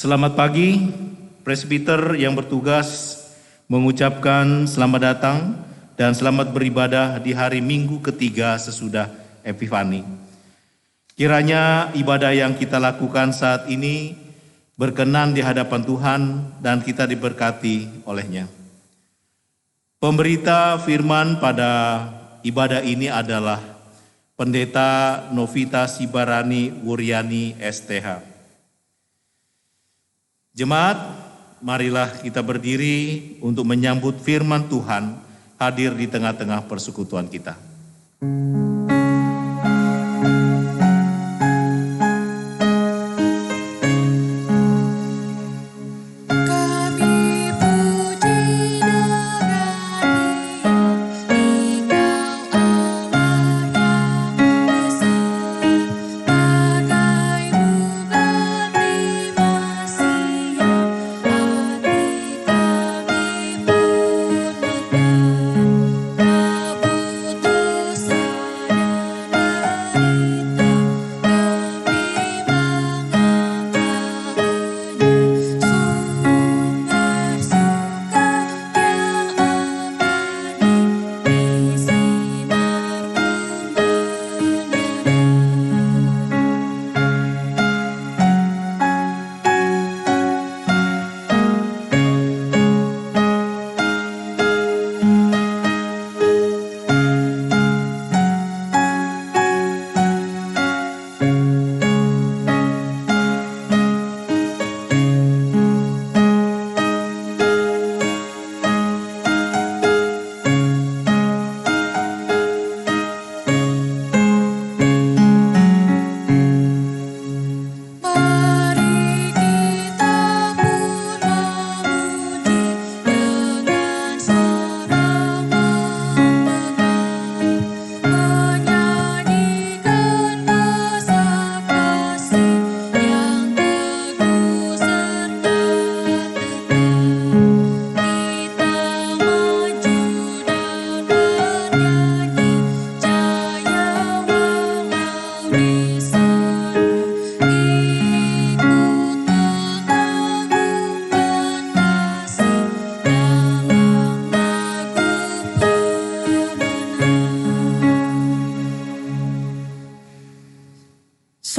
Selamat pagi, presbiter yang bertugas mengucapkan selamat datang dan selamat beribadah di hari Minggu ketiga sesudah Epifani. Kiranya ibadah yang kita lakukan saat ini berkenan di hadapan Tuhan dan kita diberkati olehnya. Pemberita firman pada ibadah ini adalah Pendeta Novita Sibarani Wuryani STH. Jemaat, marilah kita berdiri untuk menyambut firman Tuhan hadir di tengah-tengah persekutuan kita.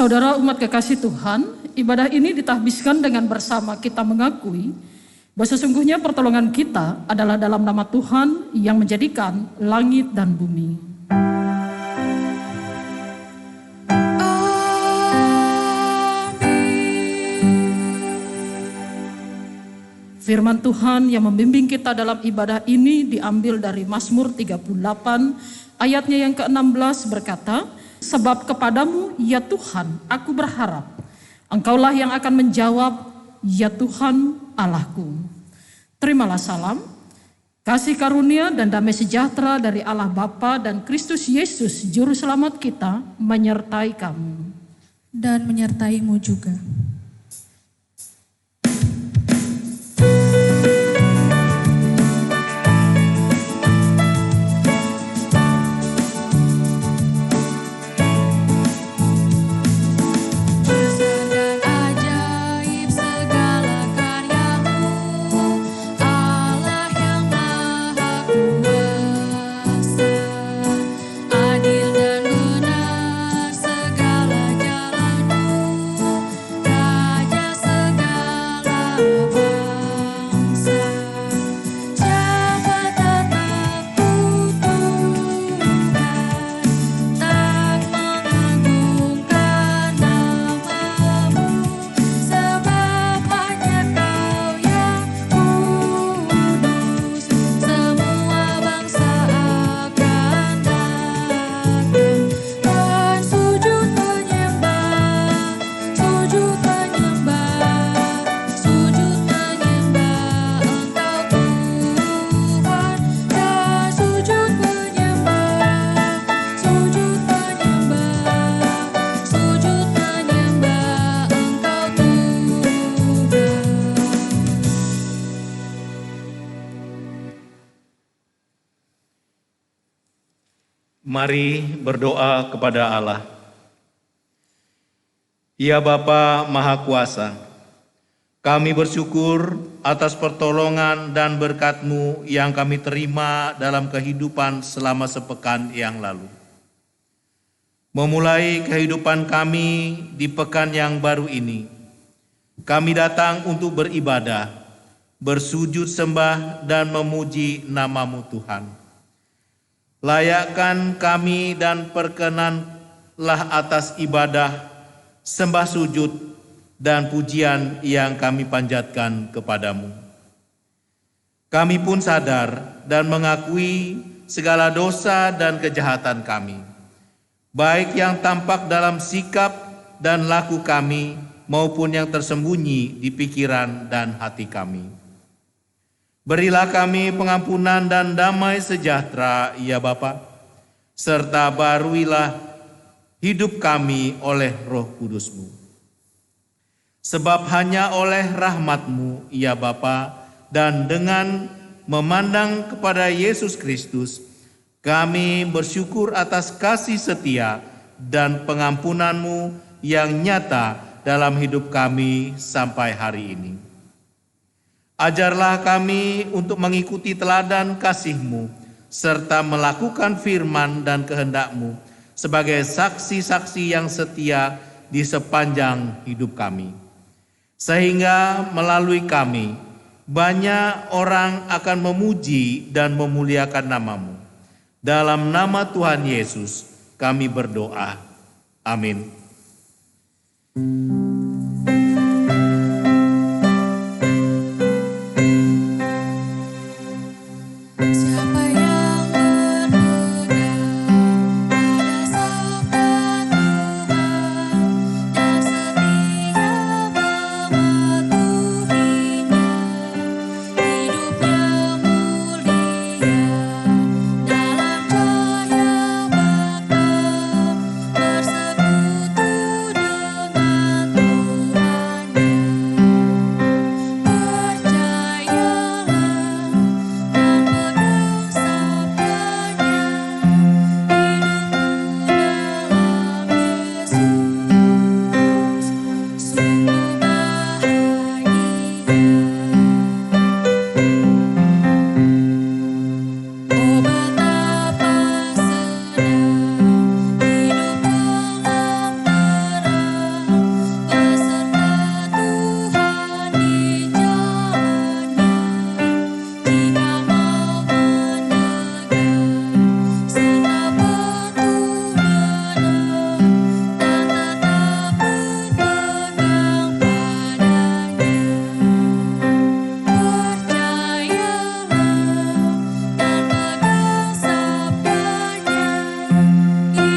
Saudara umat kekasih Tuhan, ibadah ini ditahbiskan dengan bersama kita mengakui bahwa sesungguhnya pertolongan kita adalah dalam nama Tuhan yang menjadikan langit dan bumi. Firman Tuhan yang membimbing kita dalam ibadah ini diambil dari Mazmur 38 ayatnya yang ke-16 berkata, sebab kepadamu ya Tuhan aku berharap, Engkaulah yang akan menjawab ya Tuhan Allahku. Terimalah salam, kasih karunia dan damai sejahtera dari Allah Bapa dan Kristus Yesus Juru Selamat kita menyertai kamu. Dan menyertaimu juga. Mari berdoa kepada Allah. Ya Bapa Maha Kuasa, Kami bersyukur atas pertolongan dan berkat-Mu yang kami terima dalam kehidupan selama sepekan yang lalu. Memulai kehidupan kami di pekan yang baru ini, kami datang untuk beribadah, bersujud sembah dan memuji nama-Mu Tuhan. Layakkan kami dan perkenanlah atas ibadah, sembah sujud, dan pujian yang kami panjatkan kepadamu. Kami pun sadar dan mengakui segala dosa dan kejahatan kami, baik yang tampak dalam sikap dan laku kami maupun yang tersembunyi di pikiran dan hati kami. Berilah kami pengampunan dan damai sejahtera, ya Bapa, serta baruilah hidup kami oleh Roh Kudus-Mu. Sebab hanya oleh rahmat-Mu, ya Bapa, dan dengan memandang kepada Yesus Kristus, kami bersyukur atas kasih setia dan pengampunan-Mu yang nyata dalam hidup kami sampai hari ini. Ajarlah kami untuk mengikuti teladan kasih-Mu, serta melakukan firman dan kehendak-Mu sebagai saksi-saksi yang setia di sepanjang hidup kami. Sehingga melalui kami, banyak orang akan memuji dan memuliakan nama-Mu. Dalam nama Tuhan Yesus, kami berdoa. Amin. Siapa yang berpegang pada sabda Tuhan dan setia mematuhinya, hidupnya mulia dalam cahaya Bapa, bersekutu dengan Tuhannya. Percayalah dan pegang sabdanya, hidupmu dalam Yesus sungguh bahagia. Oh betapa senang hidup dalam terang, beserta Tuhan di jalannya. Jika mau mendekat serta patuh menang, dan tetap berpegang padanya. Percayalah dan pegang sabdanya, hidupmu dalam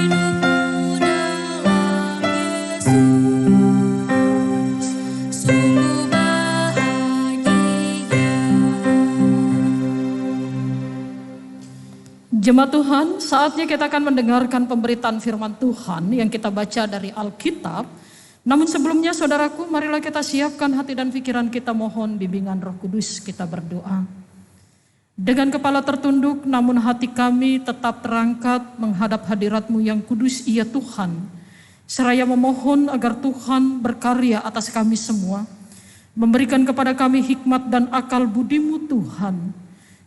Yesus sungguh bahagia. Jemaat Tuhan, saatnya kita akan mendengarkan pemberitaan firman Tuhan yang kita baca dari Alkitab. Namun sebelumnya saudaraku, marilah kita siapkan hati dan pikiran kita, mohon bimbingan Roh Kudus. Kita berdoa. Dengan kepala tertunduk namun hati kami tetap terangkat menghadap hadirat-Mu yang kudus, ya Tuhan. Seraya memohon agar Tuhan berkarya atas kami semua, memberikan kepada kami hikmat dan akal budi-Mu Tuhan.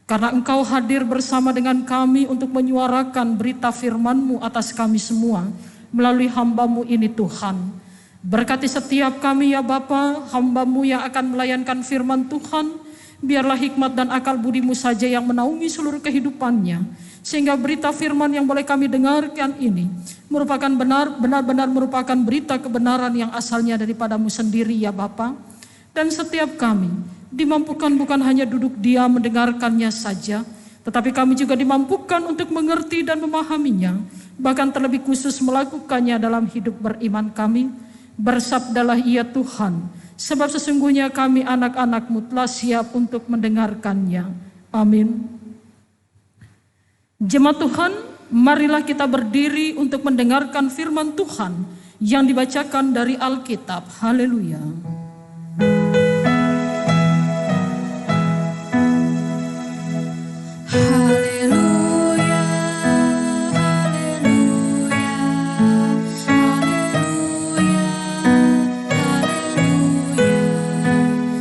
Karena Engkau hadir bersama dengan kami untuk menyuarakan berita firman-Mu atas kami semua melalui hamba-Mu ini Tuhan. Berkati setiap kami ya Bapa, hamba-Mu yang akan melayankan firman Tuhan. Biarlah hikmat dan akal budi-Mu saja yang menaungi seluruh kehidupannya. Sehingga berita firman yang boleh kami dengarkan ini merupakan benar-benar merupakan berita kebenaran yang asalnya daripada-Mu sendiri ya Bapa. Dan setiap kami dimampukan bukan hanya duduk diam mendengarkannya saja, tetapi kami juga dimampukan untuk mengerti dan memahaminya, bahkan terlebih khusus melakukannya dalam hidup beriman kami. Bersabdalah ya Tuhan, sebab sesungguhnya kami anak-anak-Mu telah siap untuk mendengarkannya. Amin. Jemaat Tuhan, marilah kita berdiri untuk mendengarkan firman Tuhan yang dibacakan dari Alkitab. Haleluya. Haleluya, haleluya, haleluya, haleluya.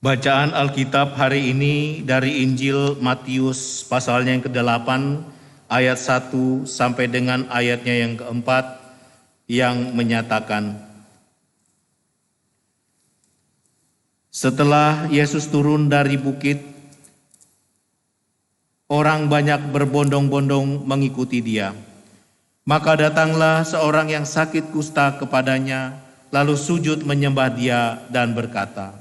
Bacaan Alkitab hari ini dari Injil Matius pasalnya yang ke-8 ayat 1 sampai dengan ayatnya yang ke-4 yang menyatakan, setelah Yesus turun dari bukit, orang banyak berbondong-bondong mengikuti dia. Maka datanglah seorang yang sakit kusta kepadanya, lalu sujud menyembah dia dan berkata,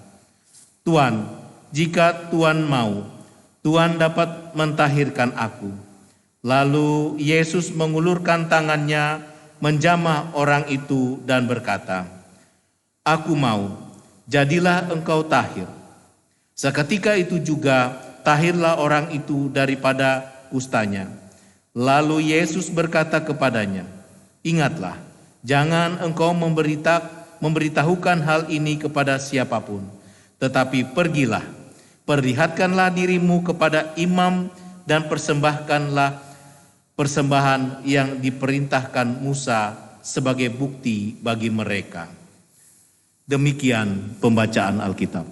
Tuan, jika Tuan mau, Tuan dapat mentahirkan aku. Lalu Yesus mengulurkan tangannya, menjamah orang itu dan berkata, Aku mau, jadilah engkau tahir. Seketika itu juga tahirlah orang itu daripada kustanya. Lalu Yesus berkata kepadanya, Ingatlah, jangan engkau memberitahukan hal ini kepada siapapun. Tetapi pergilah, perlihatkanlah dirimu kepada imam dan persembahkanlah persembahan yang diperintahkan Musa sebagai bukti bagi mereka. Demikian pembacaan Alkitab.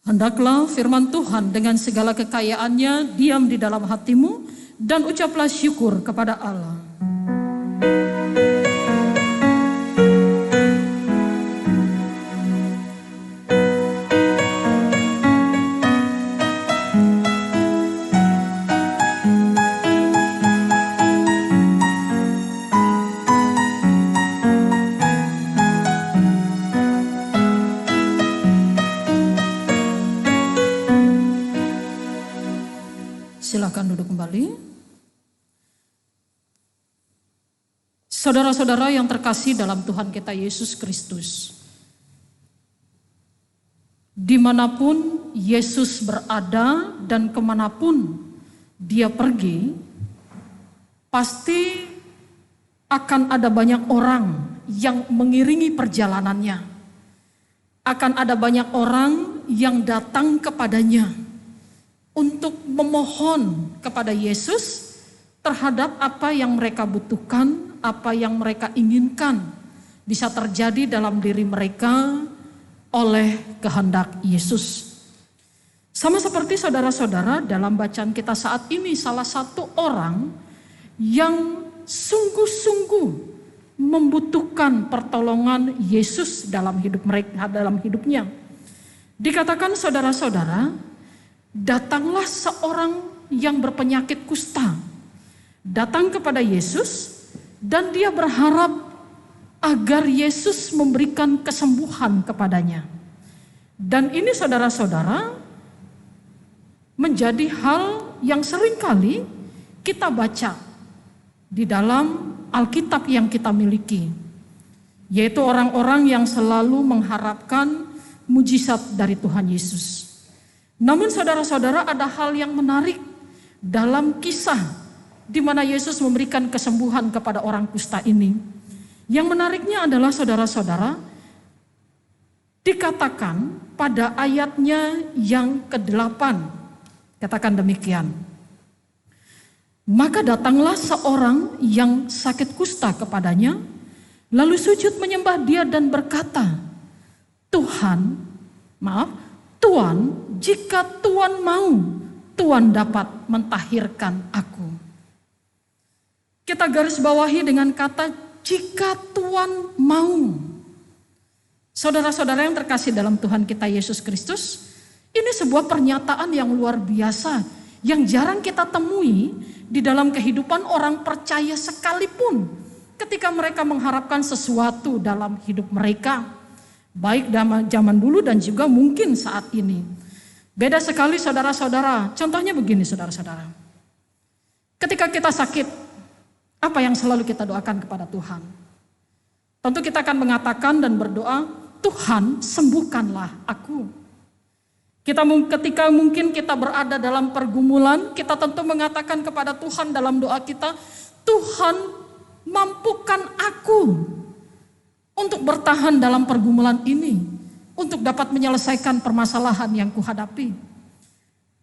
Hendaklah firman Tuhan dengan segala kekayaannya diam di dalam hatimu dan ucaplah syukur kepada Allah. Silakan duduk kembali. Saudara-saudara yang terkasih dalam Tuhan kita Yesus Kristus, dimanapun Yesus berada dan kemanapun dia pergi, pasti akan ada banyak orang yang mengiringi perjalanannya. Akan ada banyak orang yang datang kepadanya untuk memohon kepada Yesus terhadap apa yang mereka butuhkan, apa yang mereka inginkan bisa terjadi dalam diri mereka oleh kehendak Yesus. Sama seperti saudara-saudara dalam bacaan kita saat ini, salah satu orang yang sungguh-sungguh membutuhkan pertolongan Yesus dalam hidup mereka, dalam hidupnya. Dikatakan saudara-saudara, datanglah seorang yang berpenyakit kusta, datang kepada Yesus dan dia berharap agar Yesus memberikan kesembuhan kepadanya. Dan ini saudara-saudara menjadi hal yang seringkali kita baca di dalam Alkitab yang kita miliki, yaitu orang-orang yang selalu mengharapkan mujizat dari Tuhan Yesus. Namun saudara-saudara, ada hal yang menarik dalam kisah di mana Yesus memberikan kesembuhan kepada orang kusta ini. Yang menariknya adalah saudara-saudara, dikatakan pada ayatnya yang ke-8, katakan demikian. Maka datanglah seorang yang sakit kusta kepadanya, lalu sujud menyembah dia dan berkata, Tuan, jika Tuan mau, Tuan dapat mentahirkan aku. Kita garis bawahi dengan kata jika Tuan mau. Saudara-saudara yang terkasih dalam Tuhan kita Yesus Kristus, ini sebuah pernyataan yang luar biasa yang jarang kita temui di dalam kehidupan orang percaya sekalipun ketika mereka mengharapkan sesuatu dalam hidup mereka, baik zaman dulu dan juga mungkin saat ini. Beda sekali saudara-saudara, contohnya begini saudara-saudara. Ketika kita sakit, apa yang selalu kita doakan kepada Tuhan? Tentu kita akan mengatakan dan berdoa, Tuhan sembuhkanlah aku. Ketika mungkin kita berada dalam pergumulan, kita tentu mengatakan kepada Tuhan dalam doa kita, Tuhan mampukan aku untuk bertahan dalam pergumulan ini, untuk dapat menyelesaikan permasalahan yang kuhadapi.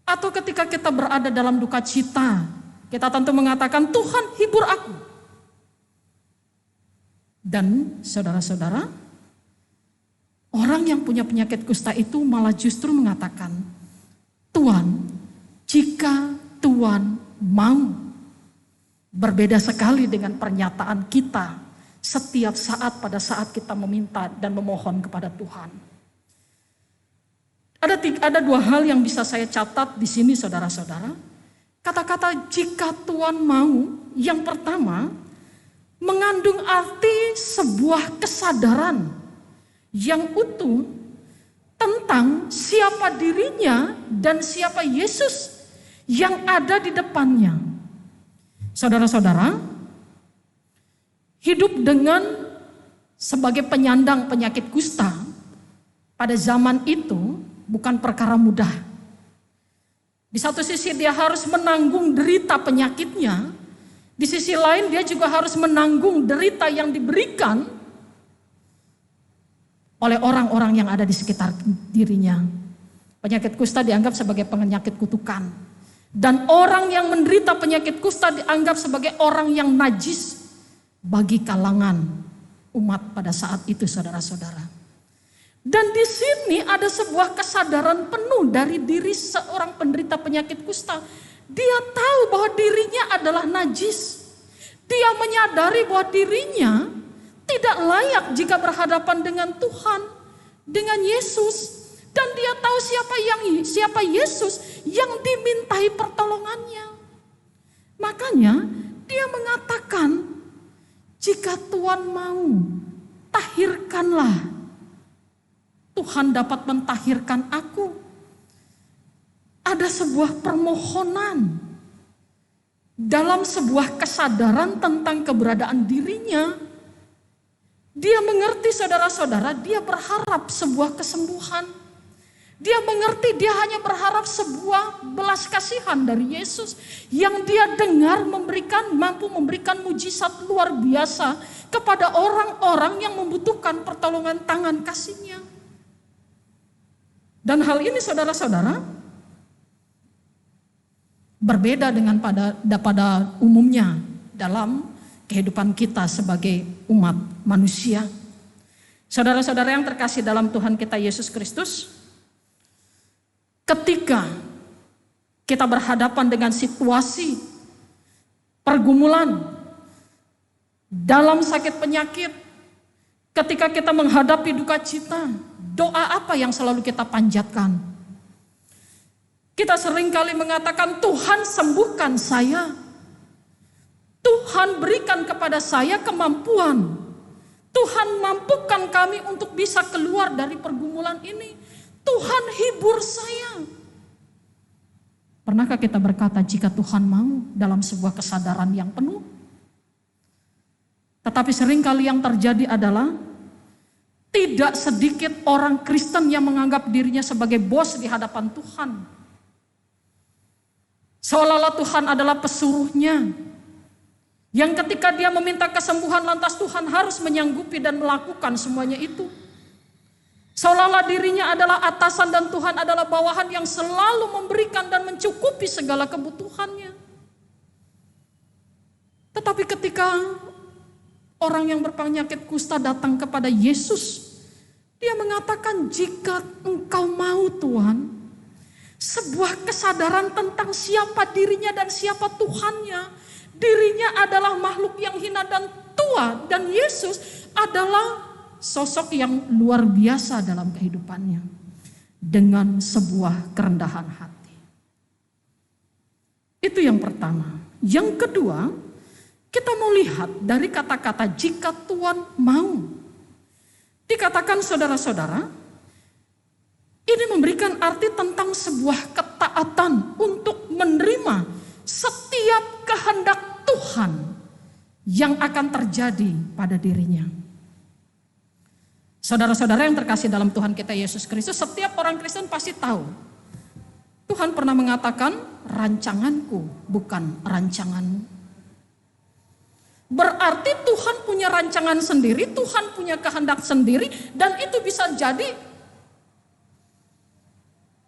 Atau ketika kita berada dalam duka cita, kita tentu mengatakan, Tuhan hibur aku. Dan saudara-saudara, orang orang yang punya penyakit kusta itu malah justru mengatakan, Tuhan, jika Tuhan mau. Berbeda sekali dengan pernyataan kita setiap saat pada saat kita meminta dan memohon kepada Tuhan. Ada dua hal yang bisa saya catat di sini, saudara-saudara. Kata-kata jika Tuhan mau, yang pertama mengandung arti sebuah kesadaran yang utuh tentang siapa dirinya dan siapa Yesus yang ada di depannya. Saudara-saudara, hidup dengan sebagai penyandang penyakit kusta pada zaman itu bukan perkara mudah. Di satu sisi dia harus menanggung derita penyakitnya, di sisi lain dia juga harus menanggung derita yang diberikan oleh orang-orang yang ada di sekitar dirinya. Penyakit kusta dianggap sebagai penyakit kutukan. Dan orang yang menderita penyakit kusta dianggap sebagai orang yang najis bagi kalangan umat pada saat itu, saudara-saudara. Dan di sini ada sebuah kesadaran penuh dari diri seorang penderita penyakit kusta. Dia tahu bahwa dirinya adalah najis. Dia menyadari bahwa dirinya tidak layak jika berhadapan dengan Tuhan, dengan Yesus. Dan dia tahu siapa Yesus yang dimintai pertolongannya. Makanya dia mengatakan, jika Tuhan mau, tahirkanlah. Tuhan dapat mentahirkan aku. Ada sebuah permohonan dalam sebuah kesadaran tentang keberadaan dirinya. Dia mengerti, saudara-saudara, dia berharap sebuah kesembuhan. Dia mengerti dia hanya berharap sebuah belas kasihan dari Yesus yang dia dengar mampu memberikan mujizat luar biasa kepada orang-orang yang membutuhkan pertolongan tangan kasih-Nya. Dan hal ini, saudara-saudara, berbeda dengan pada umumnya dalam kehidupan kita sebagai umat manusia. Saudara-saudara yang terkasih dalam Tuhan kita Yesus Kristus, ketika kita berhadapan dengan situasi pergumulan dalam sakit penyakit, ketika kita menghadapi duka cita, doa apa yang selalu kita panjatkan? Kita seringkali mengatakan, Tuhan sembuhkan saya. Tuhan berikan kepada saya kemampuan. Tuhan mampukan kami untuk bisa keluar dari pergumulan ini. Tuhan hibur saya. Pernahkah kita berkata jika Tuhan mau dalam sebuah kesadaran yang penuh? Tetapi seringkali yang terjadi adalah tidak sedikit orang Kristen yang menganggap dirinya sebagai bos di hadapan Tuhan. Seolah-olah Tuhan adalah pesuruhnya. Yang ketika dia meminta kesembuhan lantas Tuhan harus menyanggupi dan melakukan semuanya itu. Seolah-olah dirinya adalah atasan dan Tuhan adalah bawahan yang selalu memberikan dan mencukupi segala kebutuhannya. Tetapi ketika orang yang berpenyakit kusta datang kepada Yesus, dia mengatakan, jika Engkau mau Tuhan, sebuah kesadaran tentang siapa dirinya dan siapa Tuhannya. Dirinya adalah makhluk yang hina dan tua, dan Yesus adalah sosok yang luar biasa dalam kehidupannya dengan sebuah kerendahan hati. Itu yang pertama. Yang kedua, kita mau lihat dari kata-kata jika Tuhan mau. Dikatakan saudara-saudara, ini memberikan arti tentang sebuah ketaatan untuk menerima setiap kehendak Tuhan yang akan terjadi pada dirinya. Saudara-saudara yang terkasih dalam Tuhan kita Yesus Kristus, setiap orang Kristen pasti tahu. Tuhan pernah mengatakan, rancanganku bukan rancanganmu. Berarti Tuhan punya rancangan sendiri, Tuhan punya kehendak sendiri, dan itu bisa jadi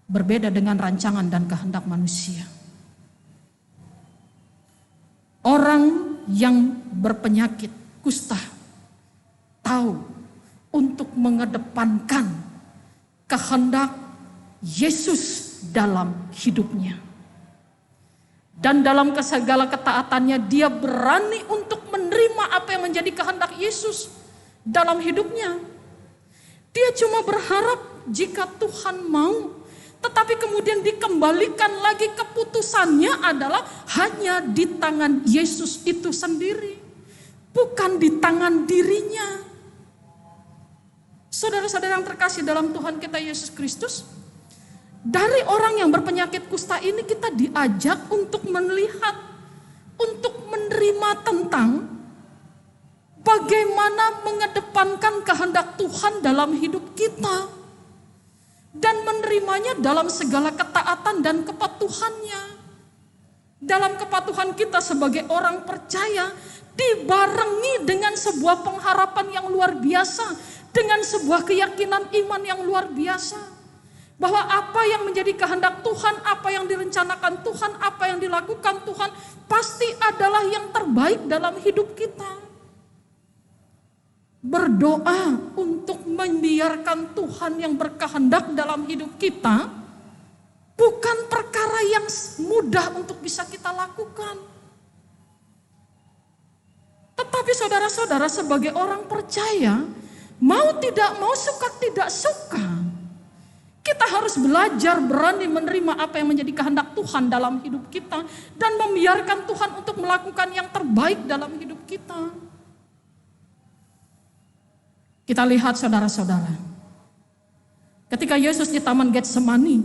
berbeda dengan rancangan dan kehendak manusia. Orang yang berpenyakit kusta tahu untuk mengedepankan kehendak Yesus dalam hidupnya. Dan dalam segala ketaatannya dia berani untuk menerima apa yang menjadi kehendak Yesus dalam hidupnya. Dia cuma berharap jika Tuhan mau, tetapi kemudian dikembalikan lagi keputusannya adalah hanya di tangan Yesus itu sendiri, bukan di tangan dirinya. Saudara-saudara yang terkasih dalam Tuhan kita Yesus Kristus, dari orang yang berpenyakit kusta ini kita diajak untuk melihat, untuk menerima tentang bagaimana mengedepankan kehendak Tuhan dalam hidup kita dan menerimanya dalam segala ketaatan dan kepatuhannya. Dalam kepatuhan kita sebagai orang percaya dibarengi dengan sebuah pengharapan yang luar biasa, dengan sebuah keyakinan iman yang luar biasa. Bahwa apa yang menjadi kehendak Tuhan, apa yang direncanakan Tuhan, apa yang dilakukan Tuhan pasti adalah yang terbaik dalam hidup kita. Berdoa untuk membiarkan Tuhan yang berkehendak dalam hidup kita bukan perkara yang mudah untuk bisa kita lakukan. Tetapi saudara-saudara sebagai orang percaya, mau tidak mau, suka tidak suka, kita harus belajar berani menerima apa yang menjadi kehendak Tuhan dalam hidup kita dan membiarkan Tuhan untuk melakukan yang terbaik dalam hidup kita. Kita lihat saudara-saudara, ketika Yesus di Taman Getsemani,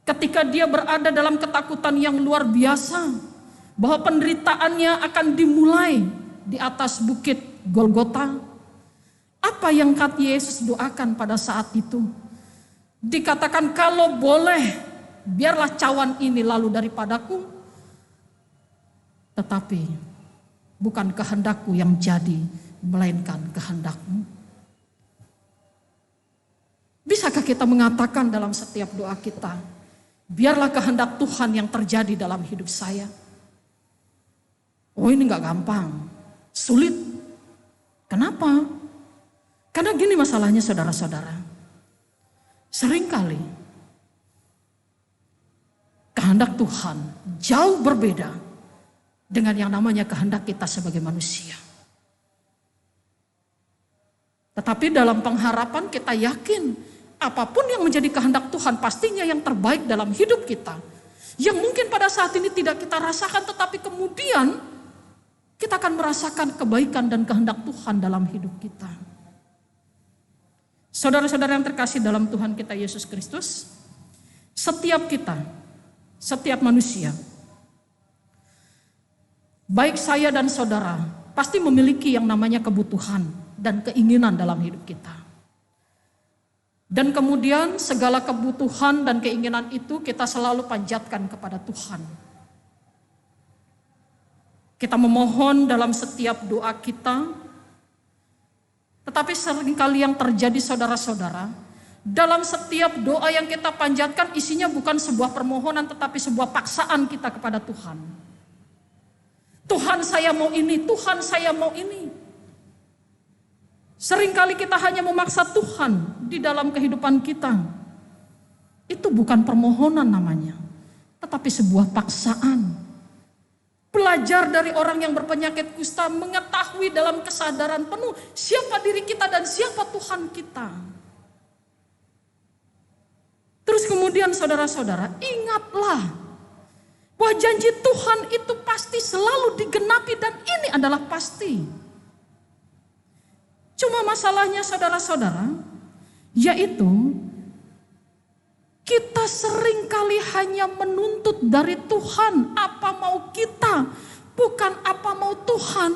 ketika dia berada dalam ketakutan yang luar biasa, bahwa penderitaannya akan dimulai di atas bukit Golgota, apa yang Yesus doakan pada saat itu? Dikatakan, kalau boleh biarlah cawan ini lalu daripadaku, tetapi bukan kehendakku yang jadi, melainkan kehendakmu. Bisakah kita mengatakan dalam setiap doa kita, biarlah kehendak Tuhan yang terjadi dalam hidup saya? Oh, ini gak gampang, sulit. Kenapa? Karena gini masalahnya saudara-saudara. Seringkali kehendak Tuhan jauh berbeda dengan yang namanya kehendak kita sebagai manusia. Tetapi dalam pengharapan kita yakin apapun yang menjadi kehendak Tuhan pastinya yang terbaik dalam hidup kita. Yang mungkin pada saat ini tidak kita rasakan, tetapi kemudian kita akan merasakan kebaikan dan kehendak Tuhan dalam hidup kita. Saudara-saudara yang terkasih dalam Tuhan kita Yesus Kristus, setiap kita, setiap manusia, baik saya dan saudara, pasti memiliki yang namanya kebutuhan dan keinginan dalam hidup kita. Dan kemudian segala kebutuhan dan keinginan itu kita selalu panjatkan kepada Tuhan. Kita memohon dalam setiap doa kita. Tetapi seringkali yang terjadi saudara-saudara, dalam setiap doa yang kita panjatkan isinya bukan sebuah permohonan tetapi sebuah paksaan kita kepada Tuhan. Tuhan saya mau ini, Tuhan saya mau ini. Seringkali kita hanya memaksa Tuhan di dalam kehidupan kita. Itu bukan permohonan namanya, tetapi sebuah paksaan. Belajar dari orang yang berpenyakit kusta, mengetahui dalam kesadaran penuh siapa diri kita dan siapa Tuhan kita. Terus kemudian saudara-saudara, ingatlah bahwa janji Tuhan itu pasti selalu digenapi dan ini adalah pasti. Cuma masalahnya saudara-saudara, yaitu kita seringkali hanya menuntut dari Tuhan apa mau kita, bukan apa mau Tuhan.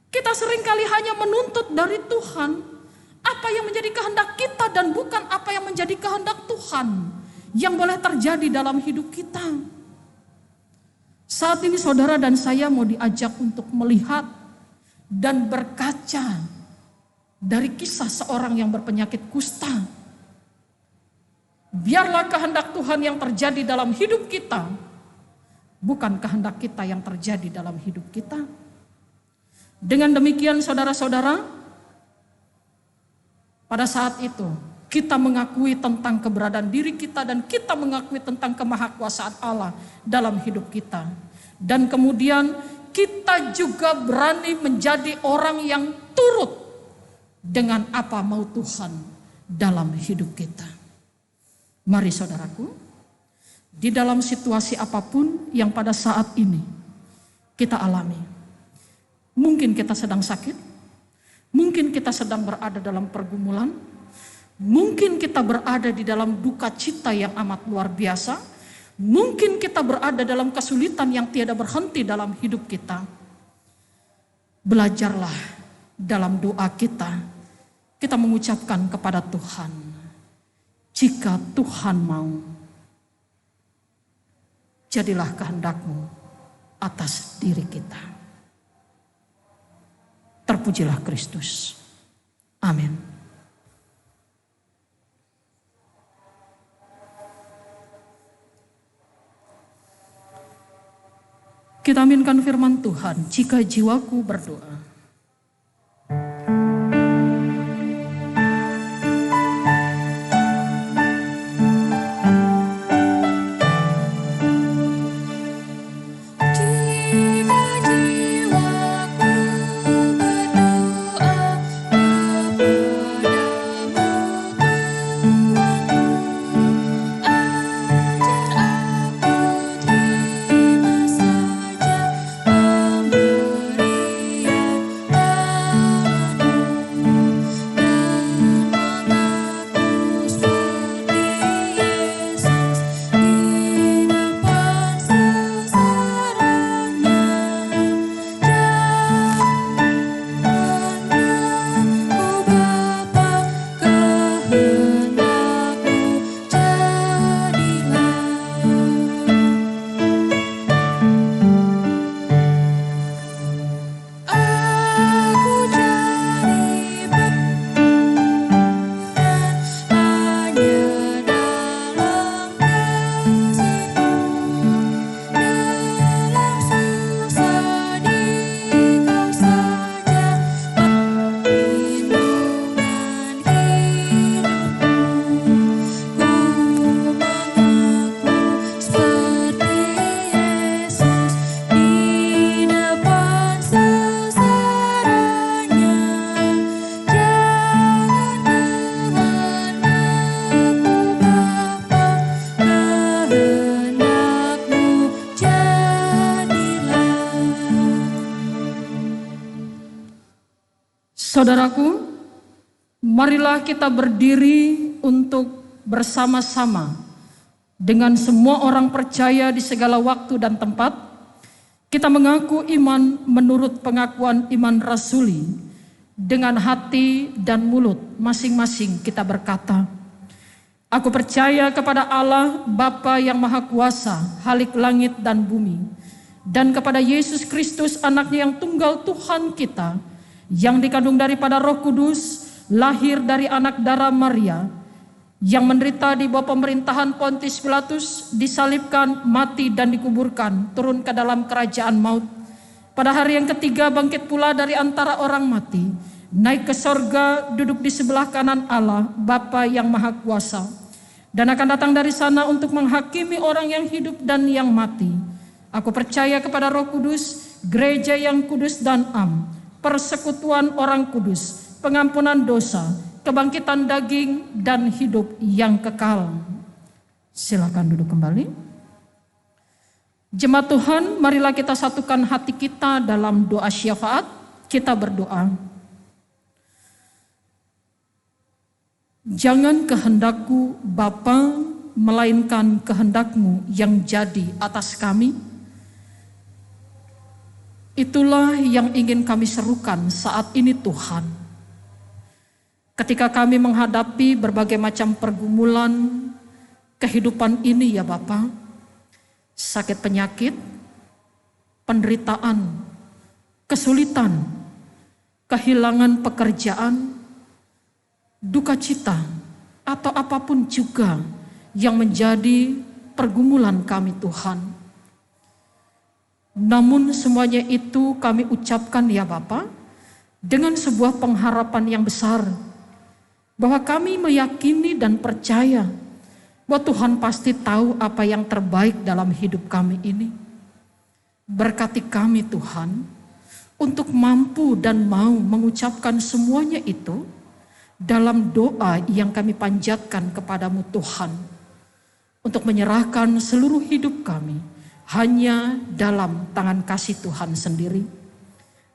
Kita seringkali hanya menuntut dari Tuhan apa yang menjadi kehendak kita dan bukan apa yang menjadi kehendak Tuhan yang boleh terjadi dalam hidup kita. Saat ini saudara dan saya mau diajak untuk melihat dan berkaca dari kisah seorang yang berpenyakit kusta. Biarlah kehendak Tuhan yang terjadi dalam hidup kita, bukan kehendak kita yang terjadi dalam hidup kita. Dengan demikian saudara-saudara, pada pada saat itu kita mengakui tentang keberadaan diri kita dan kita mengakui tentang kemahakuasaan Allah dalam hidup kita. Dan kemudian kita juga berani menjadi orang yang turut dengan apa mau Tuhan dalam hidup kita. Mari saudaraku, di dalam situasi apapun yang pada saat ini kita alami. Mungkin kita sedang sakit, mungkin kita sedang berada dalam pergumulan, mungkin kita berada di dalam duka cita yang amat luar biasa, mungkin kita berada dalam kesulitan yang tiada berhenti dalam hidup kita. Belajarlah dalam doa kita mengucapkan kepada Tuhan, jika Tuhan mau, jadilah kehendak-Mu atas diri kita. Terpujilah Kristus. Amin. Kita aminkan firman Tuhan, jika jiwaku berdoa. Saudaraku, marilah kita berdiri untuk bersama-sama dengan semua orang percaya di segala waktu dan tempat. Kita mengaku iman menurut pengakuan iman rasuli. Dengan hati dan mulut masing-masing kita berkata, aku percaya kepada Allah Bapa yang Maha Kuasa, Khalik langit dan bumi, dan kepada Yesus Kristus anaknya yang tunggal Tuhan kita, yang dikandung daripada Roh Kudus, lahir dari anak darah Maria, yang menderita di bawah pemerintahan Pontius Pilatus, disalibkan, mati dan dikuburkan, turun ke dalam kerajaan maut. Pada hari yang ketiga bangkit pula dari antara orang mati, naik ke sorga, duduk di sebelah kanan Allah, Bapa yang Maha Kuasa, dan akan datang dari sana untuk menghakimi orang yang hidup dan yang mati. Aku percaya kepada Roh Kudus, gereja yang kudus dan am, persekutuan orang kudus, pengampunan dosa, kebangkitan daging, dan hidup yang kekal. Silakan duduk kembali. Jemaat Tuhan, marilah kita satukan hati kita dalam doa syafaat. Kita berdoa. Jangan kehendakku Bapa, melainkan kehendak-Mu yang jadi atas kami. Itulah yang ingin kami serukan saat ini Tuhan. Ketika kami menghadapi berbagai macam pergumulan kehidupan ini ya Bapa, sakit penyakit, penderitaan, kesulitan, kehilangan pekerjaan, duka cita, atau apapun juga yang menjadi pergumulan kami Tuhan. Namun semuanya itu kami ucapkan ya Bapa, dengan sebuah pengharapan yang besar, bahwa kami meyakini dan percaya bahwa Tuhan pasti tahu apa yang terbaik dalam hidup kami ini. Berkati kami Tuhan, untuk mampu dan mau mengucapkan semuanya itu dalam doa yang kami panjatkan kepadamu Tuhan, untuk menyerahkan seluruh hidup kami hanya dalam tangan kasih Tuhan sendiri.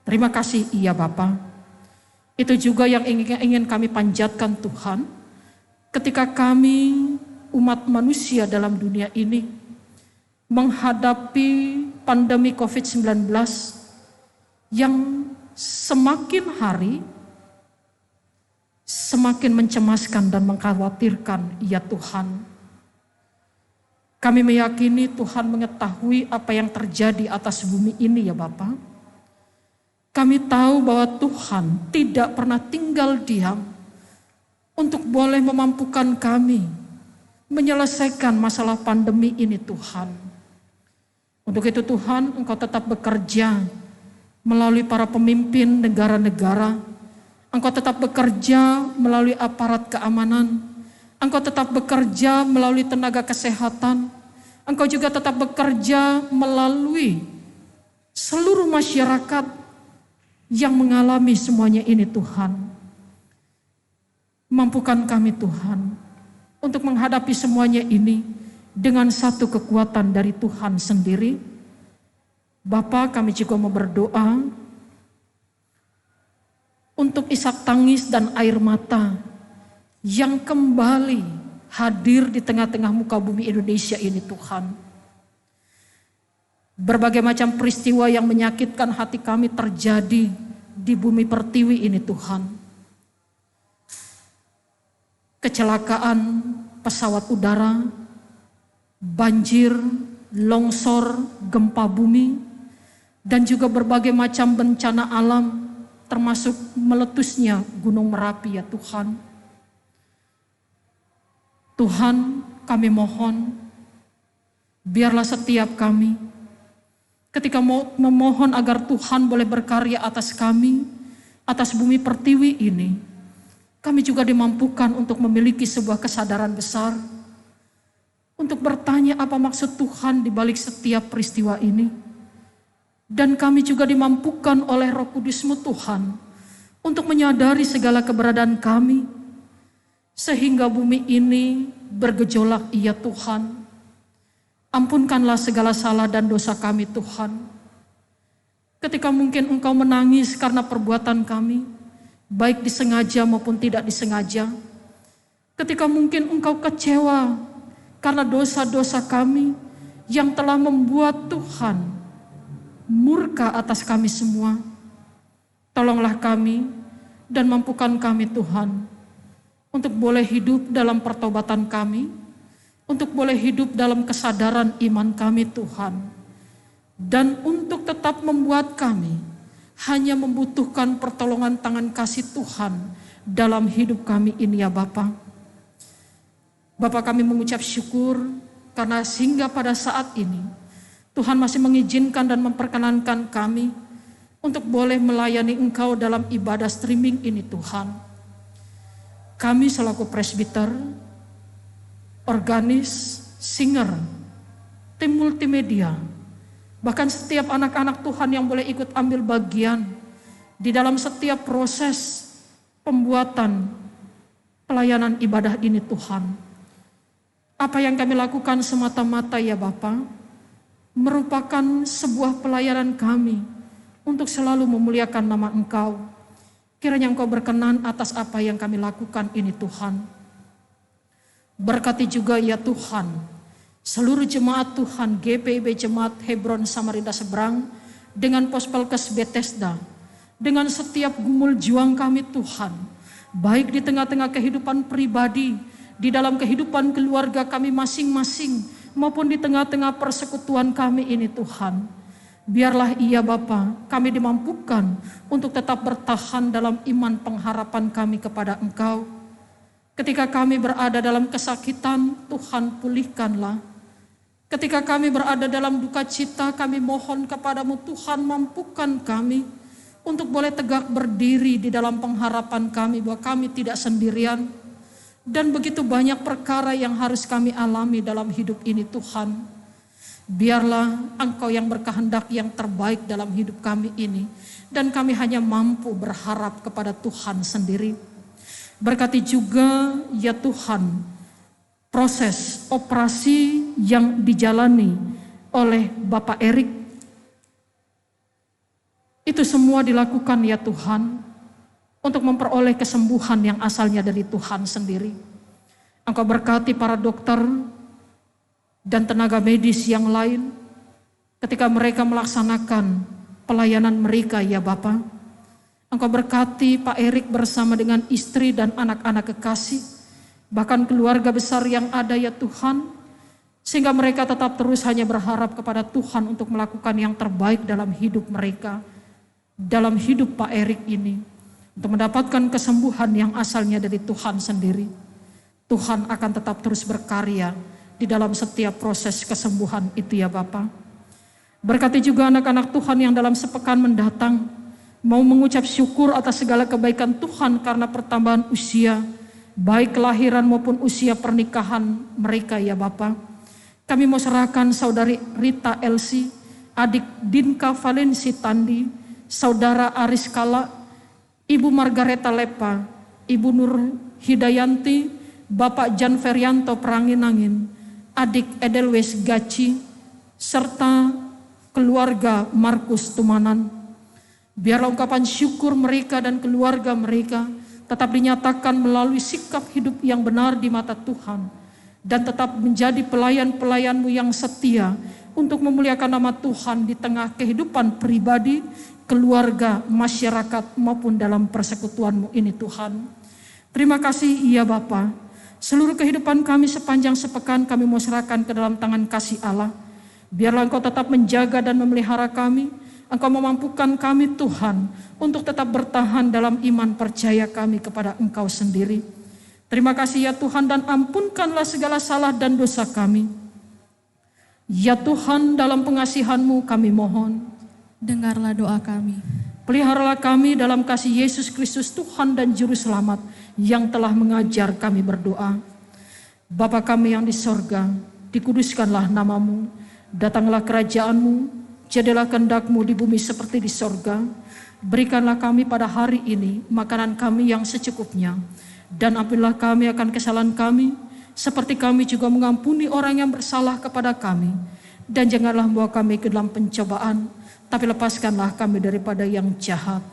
Terima kasih ya Bapa. Itu juga yang ingin kami panjatkan Tuhan, ketika kami umat manusia dalam dunia ini menghadapi pandemi COVID-19 yang semakin hari semakin mencemaskan dan mengkhawatirkan ya Tuhan. Kami meyakini Tuhan mengetahui apa yang terjadi atas bumi ini ya Bapa. Kami tahu bahwa Tuhan tidak pernah tinggal diam untuk boleh memampukan kami menyelesaikan masalah pandemi ini Tuhan. Untuk itu Tuhan, Engkau tetap bekerja melalui para pemimpin negara-negara. Engkau tetap bekerja melalui aparat keamanan. Engkau tetap bekerja melalui tenaga kesehatan. Engkau juga tetap bekerja melalui seluruh masyarakat yang mengalami semuanya ini Tuhan. Mampukan kami Tuhan untuk menghadapi semuanya ini dengan satu kekuatan dari Tuhan sendiri. Bapa, kami juga mau berdoa untuk isak tangis dan air mata yang kembali hadir di tengah-tengah muka bumi Indonesia ini Tuhan. Berbagai macam peristiwa yang menyakitkan hati kami terjadi di bumi pertiwi ini Tuhan. Kecelakaan pesawat udara, banjir, longsor, gempa bumi, dan juga berbagai macam bencana alam, termasuk meletusnya Gunung Merapi ya Tuhan. Tuhan, kami mohon, biarlah setiap kami ketika memohon agar Tuhan boleh berkarya atas kami, atas bumi pertiwi ini, kami juga dimampukan untuk memiliki sebuah kesadaran besar, untuk bertanya apa maksud Tuhan di balik setiap peristiwa ini. Dan kami juga dimampukan oleh Roh Kudus-Mu Tuhan, untuk menyadari segala keberadaan kami, sehingga bumi ini bergejolak ya Tuhan. Ampunkanlah segala salah dan dosa kami Tuhan. Ketika mungkin Engkau menangis karena perbuatan kami, baik disengaja maupun tidak disengaja. Ketika mungkin Engkau kecewa karena dosa-dosa kami yang telah membuat Tuhan murka atas kami semua. Tolonglah kami dan mampukan kami Tuhan untuk boleh hidup dalam pertobatan kami, untuk boleh hidup dalam kesadaran iman kami Tuhan, dan untuk tetap membuat kami hanya membutuhkan pertolongan tangan kasih Tuhan dalam hidup kami ini ya Bapa. Bapa, kami mengucap syukur karena sehingga pada saat ini Tuhan masih mengizinkan dan memperkenankan kami untuk boleh melayani Engkau dalam ibadah streaming ini Tuhan. Kami selaku presbiter, organis, singer, tim multimedia, bahkan setiap anak-anak Tuhan yang boleh ikut ambil bagian di dalam setiap proses pembuatan pelayanan ibadah ini Tuhan. Apa yang kami lakukan semata-mata ya Bapa, merupakan sebuah pelayanan kami untuk selalu memuliakan nama Engkau. Kiranya Engkau berkenan atas apa yang kami lakukan ini Tuhan. Berkati juga ya Tuhan seluruh jemaat Tuhan GPIB Jemaat Hebron Samarinda Seberang, dengan Pospelkes Bethesda, dengan setiap gumul juang kami Tuhan, baik di tengah-tengah kehidupan pribadi, di dalam kehidupan keluarga kami masing-masing, maupun di tengah-tengah persekutuan kami ini Tuhan. Biarlah iya Bapa, kami dimampukan untuk tetap bertahan dalam iman pengharapan kami kepada Engkau. Ketika kami berada dalam kesakitan, Tuhan pulihkanlah. Ketika kami berada dalam duka cita, kami mohon kepadamu Tuhan, mampukan kami untuk boleh tegak berdiri di dalam pengharapan kami bahwa kami tidak sendirian. Dan begitu banyak perkara yang harus kami alami dalam hidup ini Tuhan. Biarlah Engkau yang berkehendak yang terbaik dalam hidup kami ini. Dan kami hanya mampu berharap kepada Tuhan sendiri. Berkati juga ya Tuhan proses operasi yang dijalani oleh Bapak Erik. Itu semua dilakukan ya Tuhan untuk memperoleh kesembuhan yang asalnya dari Tuhan sendiri. Engkau berkati para dokter dan tenaga medis yang lain ketika mereka melaksanakan pelayanan mereka ya Bapa. Engkau berkati Pak Erik bersama dengan istri dan anak-anak kekasih, bahkan keluarga besar yang ada ya Tuhan, sehingga mereka tetap terus hanya berharap kepada Tuhan untuk melakukan yang terbaik dalam hidup mereka, dalam hidup Pak Erik ini, untuk mendapatkan kesembuhan yang asalnya dari Tuhan sendiri. Tuhan akan tetap terus berkarya di dalam setiap proses kesembuhan itu ya Bapa. Berkati juga anak-anak Tuhan yang dalam sepekan mendatang mau mengucap syukur atas segala kebaikan Tuhan karena pertambahan usia, baik kelahiran maupun usia pernikahan mereka ya Bapa. Kami mau serahkan saudari Rita Elsie, adik Dinka Valensi Tandi, saudara Aris Kala, Ibu Margareta Lepa, Ibu Nur Hidayanti, Bapak Jan Ferianto Peranginangin, adik Edelwes Gaci, serta keluarga Markus Tumanan. Biarlah ungkapan syukur mereka dan keluarga mereka tetap dinyatakan melalui sikap hidup yang benar di mata Tuhan. Dan tetap menjadi pelayan-pelayan-Mu yang setia untuk memuliakan nama Tuhan di tengah kehidupan pribadi, keluarga, masyarakat maupun dalam persekutuan-Mu ini Tuhan. Terima kasih ya Bapa. Seluruh kehidupan kami sepanjang sepekan kami mau serahkan ke dalam tangan kasih Allah. Biarlah Engkau tetap menjaga dan memelihara kami. Engkau memampukan kami Tuhan untuk tetap bertahan dalam iman percaya kami kepada Engkau sendiri. Terima kasih ya Tuhan dan ampunkanlah segala salah dan dosa kami. Ya Tuhan dalam pengasihan-Mu kami mohon. Dengarlah doa kami. Peliharalah kami dalam kasih Yesus Kristus Tuhan dan Juru Selamat yang telah mengajar kami berdoa. Bapa kami yang di sorga, dikuduskanlah nama-Mu, datanglah kerajaan-Mu, jadilah kehendak-Mu di bumi seperti di sorga. Berikanlah kami pada hari ini makanan kami yang secukupnya. Dan ampunilah kami akan kesalahan kami, seperti kami juga mengampuni orang yang bersalah kepada kami. Dan janganlah membawa kami ke dalam pencobaan, tapi lepaskanlah kami daripada yang jahat.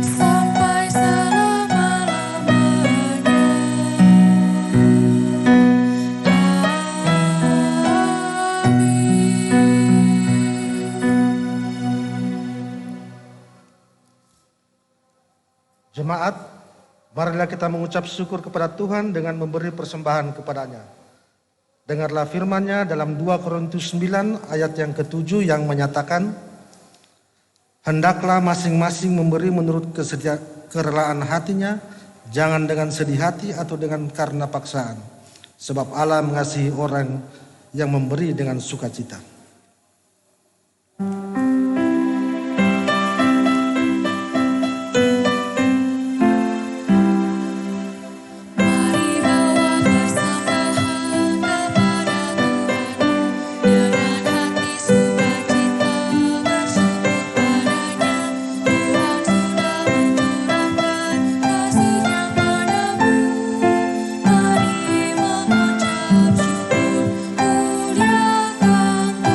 Sampai selama-lamanya. Jemaat, marilah kita mengucap syukur kepada Tuhan dengan memberi persembahan kepadanya. Dengarlah firman-Nya dalam 2 Korintus 9 ayat yang ke-7 yang menyatakan, hendaklah masing-masing memberi menurut kerelaan hatinya, jangan dengan sedih hati atau dengan karena paksaan. Sebab Allah mengasihi orang yang memberi dengan sukacita. Mari bawa persembahan kepada Tuhanmu dengan hati sukacita bersyukur padanya. Tuhan sudah mencurahkan kasih-Nya padamu. Mari mengucap syukur, muliakan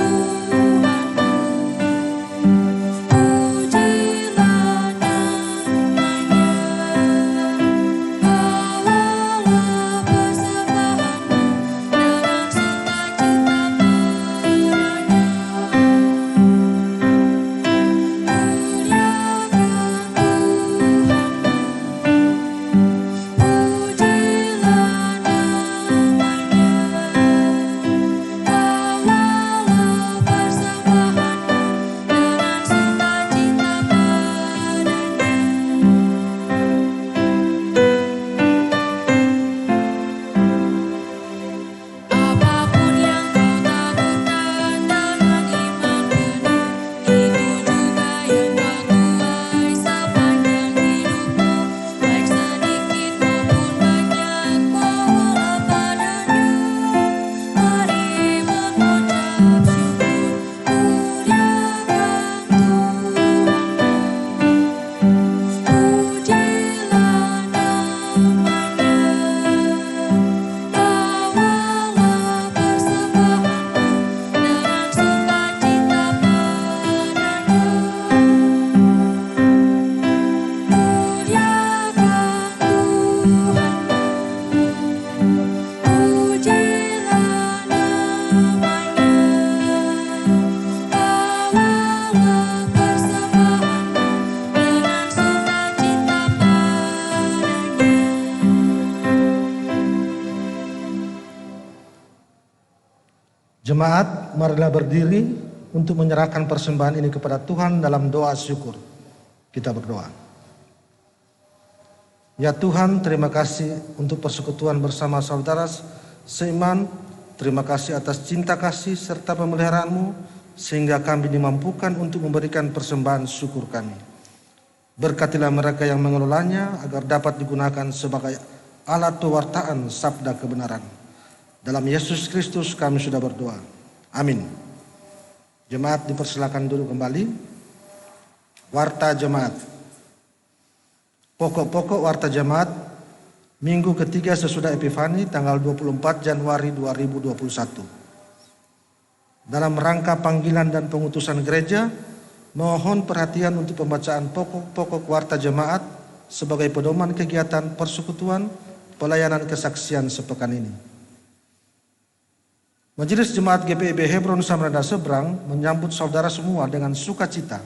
Jemaat, marilah berdiri untuk menyerahkan persembahan ini kepada Tuhan dalam doa syukur. Kita berdoa. Ya Tuhan, terima kasih untuk persekutuan bersama saudara seiman. Terima kasih atas cinta kasih serta pemeliharaanmu, sehingga kami dimampukan untuk memberikan persembahan syukur kami. Berkatilah mereka yang mengelolanya agar dapat digunakan sebagai alat pewartaan sabda kebenaran. Dalam Yesus Kristus kami sudah berdoa. Amin. Jemaat dipersilakan duduk kembali. Warta jemaat. Pokok-pokok warta jemaat minggu ketiga sesudah Epifani tanggal 24 Januari 2021. Dalam rangka panggilan dan pengutusan gereja, mohon perhatian untuk pembacaan pokok-pokok warta jemaat sebagai pedoman kegiatan persekutuan pelayanan kesaksian sepekan ini. Majelis Jemaat GPIB Hebron Samarinda Seberang menyambut saudara semua dengan sukacita.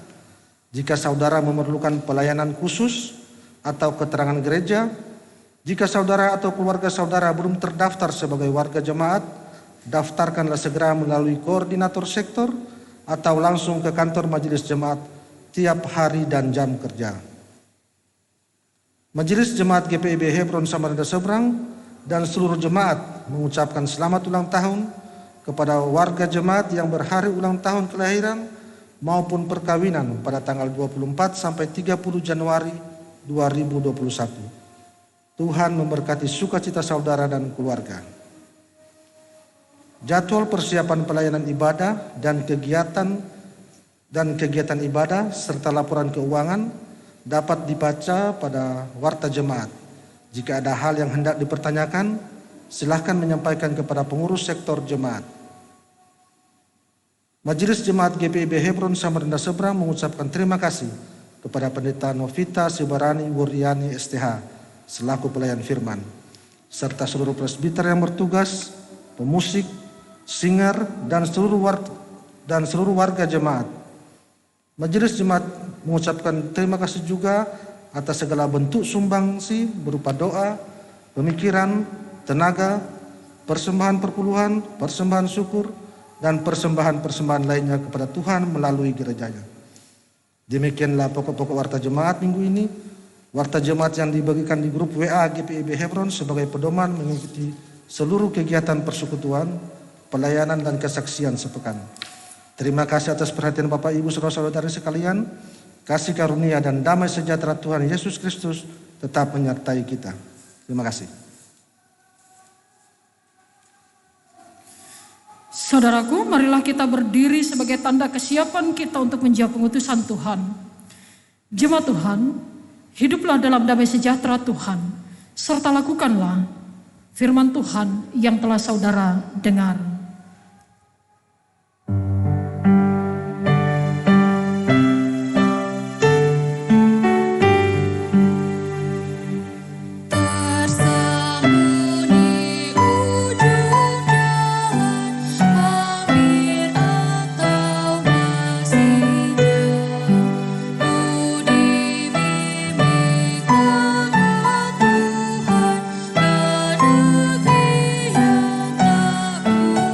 Jika saudara memerlukan pelayanan khusus atau keterangan gereja, jika saudara atau keluarga saudara belum terdaftar sebagai warga jemaat, daftarkanlah segera melalui koordinator sektor atau langsung ke kantor majelis jemaat tiap hari dan jam kerja. Majelis Jemaat GPIB Hebron Samarinda Seberang dan seluruh jemaat mengucapkan selamat ulang tahun kepada warga jemaat yang berhari ulang tahun kelahiran maupun perkawinan pada tanggal 24 sampai 30 Januari 2021. Tuhan memberkati sukacita saudara dan keluarga. Jadwal persiapan pelayanan ibadah dan kegiatan ibadah serta laporan keuangan dapat dibaca pada warta jemaat. Jika ada hal yang hendak dipertanyakan, silahkan menyampaikan kepada pengurus sektor jemaat. Majelis Jemaat GPIB Hebron Samarinda Seberang mengucapkan terima kasih kepada Pendeta Novita Sibarani Wuryani STH selaku pelayan firman, serta seluruh presbiter yang bertugas, pemusik, singer, dan seluruh warga jemaat. Majelis Jemaat mengucapkan terima kasih juga atas segala bentuk sumbangsi berupa doa, pemikiran, tenaga, persembahan perpuluhan, persembahan syukur, dan persembahan-persembahan lainnya kepada Tuhan melalui gerejanya. Demikianlah pokok-pokok warta jemaat minggu ini. Warta jemaat yang dibagikan di grup WA GPIB Hebron sebagai pedoman mengikuti seluruh kegiatan persekutuan, pelayanan, dan kesaksian sepekan. Terima kasih atas perhatian Bapak Ibu saudara-saudari sekalian. Kasih karunia dan damai sejahtera Tuhan Yesus Kristus tetap menyertai kita. Terima kasih. Saudaraku, marilah kita berdiri sebagai tanda kesiapan kita untuk menjawab pengutusan Tuhan. Jemaat Tuhan, hiduplah dalam damai sejahtera Tuhan, serta lakukanlah firman Tuhan yang telah saudara dengar. Tuhan, negeri yang tak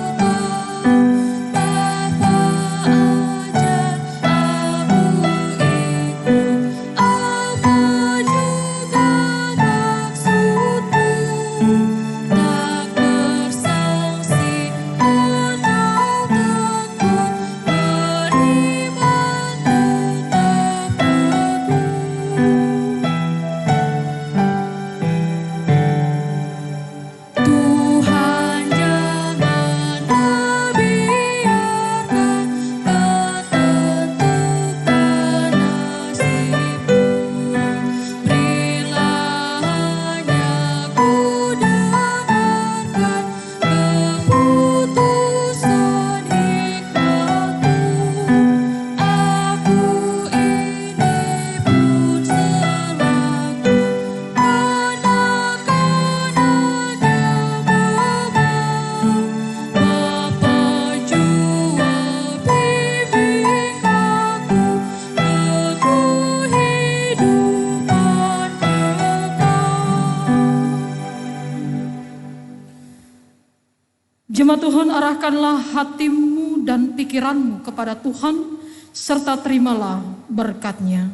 Jemaat Tuhan, arahkanlah hatimu dan pikiranmu kepada Tuhan, serta terimalah berkat-Nya.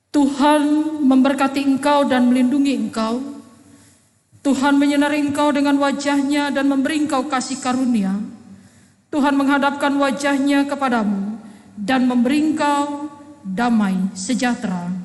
Tuhan memberkati engkau dan melindungi engkau. Tuhan menyinari engkau dengan wajah-Nya dan memberi engkau kasih karunia. Tuhan menghadapkan wajah-Nya kepadamu dan memberi engkau damai sejahtera.